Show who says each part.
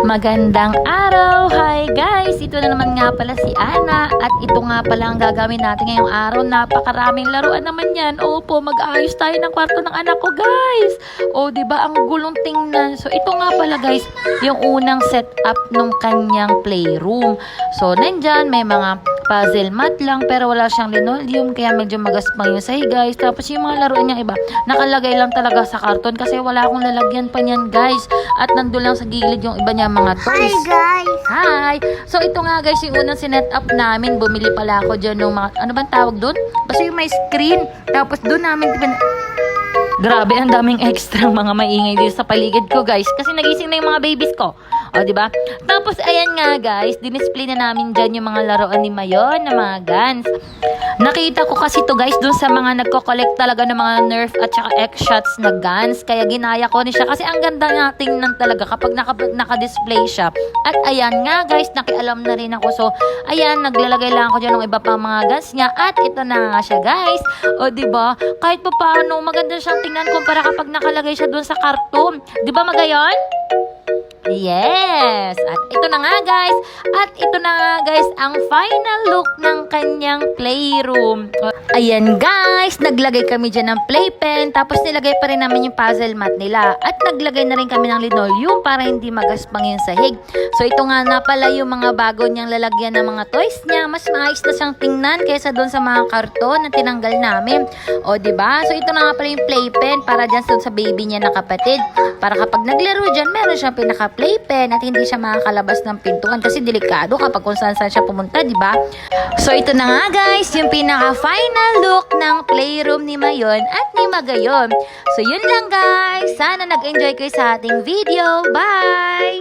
Speaker 1: Magandang araw! Hi guys! Ito na naman nga pala si Ana at ito nga pala ang gagawin natin ngayong araw. Napakaraming laruan naman yan. Opo, mag-aayos tayo ng kwarto ng anak ko guys. O diba ang gulong tingnan. So ito nga pala guys, yung unang setup ng kanyang playroom. So nandyan may mga puzzle mat lang pero wala siyang linoleum kaya medyo magaspang yung sahig guys. Tapos yung mga laruan niyang iba nakalagay lang talaga sa karton kasi wala akong lalagyan pa niyan guys. At nandun lang sa gilid yung iba niya mga toys.
Speaker 2: Hi guys!
Speaker 1: Hi! So ito nga guys yung unang sinet up namin. Bumili pala ako dyan ng mga, ano bang tawag doon? Basta yung may screen. Tapos doon namin grabe, ang daming extra mga maingay dito sa paligid ko guys. Kasi nagising na yung mga babies ko. O, diba? Tapos, ayan nga guys, dinisplay na namin dyan yung mga laruan ni Mayon na mga guns. Nakita ko kasi to guys dun sa mga nagko-collect talaga ng mga Nerf at saka X-Shots na guns. Kaya ginaya ko ni siya kasi ang ganda nga tingnan talaga kapag naka-display siya. At ayan nga guys, nakialam na rin ako. So, ayan, naglalagay lang ako dyan ng iba pang mga guns niya. At ito na nga siya guys. O, diba? Kahit pa paano, maganda siyang tingnan kumpara kapag nakalagay siya dun sa karton. Diba magayon? Yes! At ito na nga guys. At ito na nga guys ang final look ng kanyang playroom. Ayan guys, naglagay kami dyan ng playpen. Tapos nilagay pa rin namin yung puzzle mat nila. At naglagay na rin kami ng linoleum para hindi magaspang yung sahig. So ito nga na pala yung mga bago niyang lalagyan ng mga toys niya. Mas maayos na siyang tingnan kaysa doon sa mga karton na tinanggal namin. O diba? So ito na nga pala yung playpen para dyan sa baby niya na kapatid. Para kapag naglaro dyan, meron siyang pinaka-playpen at hindi siya makakalabas ng pintuan kasi delikado kapag kung saan siya pumunta, di ba? So ito na nga guys, yung pinaka-final look ng playroom ni Mayon at ni Magayon. So yun lang guys, sana nag-enjoy kayo sa ating video. Bye!